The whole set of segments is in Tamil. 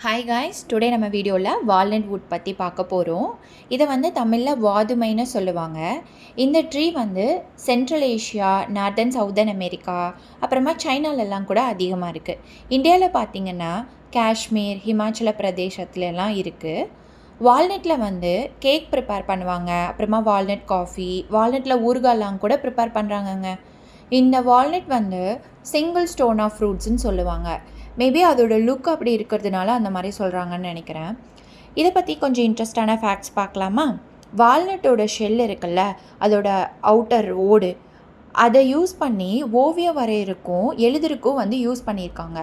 ஹாய் காய்ஸ், டுடே நம்ம வீடியோவில் வால்நட் வுட் பற்றி பார்க்க போகிறோம். இதை வந்து தமிழில் வாதுமைன்னு சொல்லுவாங்க. இந்த ட்ரீ வந்து central Asia, northern Southern America, அப்புறமா சைனாலெல்லாம் கூட அதிகமாக இருக்குது. இந்தியாவில் பார்த்திங்கன்னா காஷ்மீர், ஹிமாச்சல பிரதேசத்துலலாம் இருக்குது. வால்நட்டில் வந்து கேக் ப்ரிப்பேர் பண்ணுவாங்க. அப்புறமா வால்நட் காஃபி, வால்நட்டில் ஊறுகாலாம் கூட ப்ரிப்பேர் பண்ணுறாங்கங்க. இந்த வால்நட் வந்து சிங்கிள் ஸ்டோன் ஆஃப் ஃப்ரூட்ஸ்ன்னு சொல்லுவாங்க. மேபி அதோட லுக் அப்படி இருக்கிறதுனால அந்த மாதிரி சொல்கிறாங்கன்னு நினைக்கிறேன். இதை பற்றி கொஞ்சம் இன்ட்ரெஸ்டான ஃபேக்ட்ஸ் பார்க்கலாமா? வால்நட்டோட ஷெல் இருக்குல்ல, அதோட அவுட்டர் ஓடு, அதை யூஸ் பண்ணி ஓவியம் வரையறக்கும் எழுதுறக்கும் வந்து யூஸ் பண்ணியிருக்காங்க.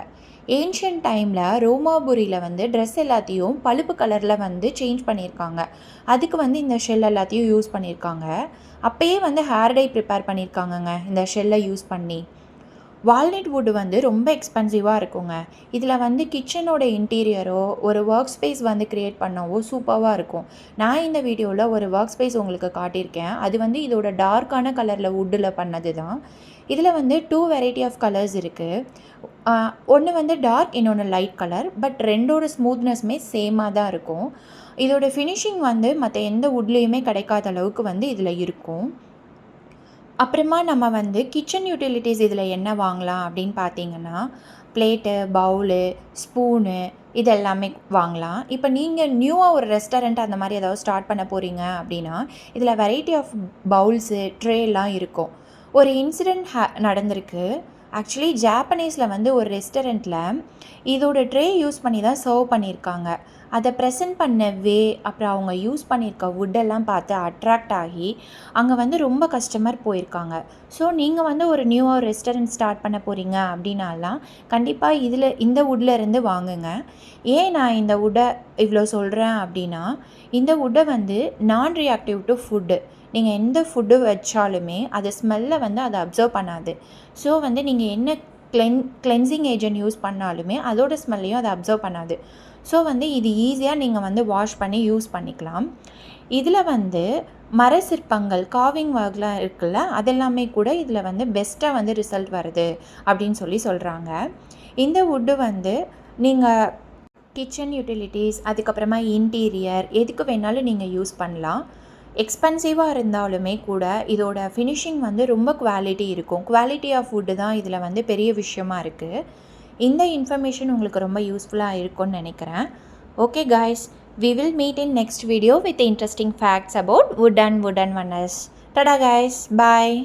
ஏன்ஷியன்ட் டைமில் ரோமாபுரியில் வந்து ட்ரெஸ் எல்லாத்தையும் பழுப்பு கலரில் வந்து சேஞ்ச் பண்ணியிருக்காங்க. அதுக்கு வந்து இந்த ஷெல் எல்லாத்தையும் யூஸ் பண்ணியிருக்காங்க. அப்போயே வந்து ஹேர் டை ப்ரிப்பேர் பண்ணியிருக்காங்கங்க இந்த ஷெல்லை யூஸ் பண்ணி. வால்நட் வுட் வந்து ரொம்ப எக்ஸ்பென்சிவாக இருக்குங்க. இதில் வந்து கிச்சனோட இன்டீரியரோ ஒரு ஒர்க் ஸ்பேஸ் வந்து க்ரியேட் பண்ணவோ சூப்பராக இருக்கும். நான் இந்த வீடியோவில் ஒரு ஒர்க் ஸ்பேஸ் உங்களுக்கு காட்டியிருக்கேன். அது வந்து இதோட டார்க்கான கலரில் வுட்டில் பண்ணது தான். இதில் வந்து 2 வெரைட்டி ஆஃப் கலர்ஸ் இருக்குது. ஒன்று வந்து டார்க், இன்னொன்று லைட் கலர். பட் ரெண்டோட ஸ்மூத்னஸ்மே சேமாக தான் இருக்கும். இதோட ஃபினிஷிங் வந்து மற்ற எந்த வுட்லேயுமே கிடைக்காத அளவுக்கு வந்து இதில் இருக்கும். அப்புறமா நம்ம வந்து கிச்சன் யூட்டிலிட்டிஸ் இதில் என்ன வாங்கலாம் அப்படின்னு பார்த்தீங்கன்னா, பிளேட்டு, பவுலு, ஸ்பூனு இது எல்லாமே வாங்கலாம். இப்போ நீங்கள் நியூவாக ஒரு ரெஸ்டாரண்ட் அந்த மாதிரி ஏதாவது ஸ்டார்ட் பண்ண போகிறீங்க அப்படின்னா, இதில் வெரைட்டி ஆஃப் பவுல்ஸு, ட்ரேலாம் இருக்கும். ஒரு இன்சிடெண்ட் நடந்திருக்கு. ஆக்சுவலி ஜாப்பனீஸில் வந்து ஒரு ரெஸ்டாரண்ட்டில் இதோட ட்ரே யூஸ் பண்ணி தான் சர்வ் பண்ணியிருக்காங்க. அதை ப்ரெசென்ட் பண்ண வே, அப்புறம் அவங்க யூஸ் பண்ணியிருக்க வுட்டெல்லாம் பார்த்து அட்ராக்ட் ஆகி அங்கே வந்து ரொம்ப கஸ்டமர் போயிருக்காங்க. ஸோ நீங்கள் வந்து ஒரு நியூவாக ரெஸ்டாரண்ட் ஸ்டார்ட் பண்ண போகிறீங்க அப்படின்னாலாம் கண்டிப்பாக இந்த வுட்டில் இருந்து வாங்குங்க. ஏன் நான் இந்த வுட்டை இவ்வளோ சொல்கிறேன் அப்படின்னா, இந்த வுட்டை வந்து நான் ரியாக்டிவ் டு ஃபுட்டு. நீங்கள் எந்த ஃபுட்டு வச்சாலுமே அது ஸ்மெல்லை வந்து அதை அப்சர்வ் பண்ணாது. ஸோ வந்து நீங்கள் என்ன கிளென்சிங் ஏஜென்ட் யூஸ் பண்ணாலுமே அதோட ஸ்மெல்லையும் அதை அப்சர்வ் பண்ணாது. ஸோ வந்து இது ஈஸியாக நீங்கள் வந்து வாஷ் பண்ணி யூஸ் பண்ணிக்கலாம். இதில் வந்து மர சிற்பங்கள், காவிங் ஒர்க்லாம் இருக்குல்ல, அதெல்லாமே கூட இதில் வந்து பெஸ்ட்டாக வந்து ரிசல்ட் வருது அப்படின்னு சொல்கிறாங்க. இந்த வுட்டு வந்து நீங்கள் கிச்சன் யூட்டிலிட்டிஸ், அதுக்கப்புறமா இன்டீரியர் எதுக்கு வேணாலும் நீங்கள் யூஸ் பண்ணலாம். எக்ஸ்பென்சிவாக இருந்தாலுமே கூட இதோட ஃபினிஷிங் வந்து ரொம்ப குவாலிட்டி இருக்கும். குவாலிட்டி ஆஃப் ஃபுட்டு தான் இதில் வந்து பெரிய விஷயமா இருக்குது. இந்த இன்ஃபர்மேஷன் உங்களுக்கு ரொம்ப யூஸ்ஃபுல்லாக இருக்கும்னு நினைக்கிறேன். Okay guys, we will meet in next video with interesting facts about wood and wooden wonders. Tada guys, bye.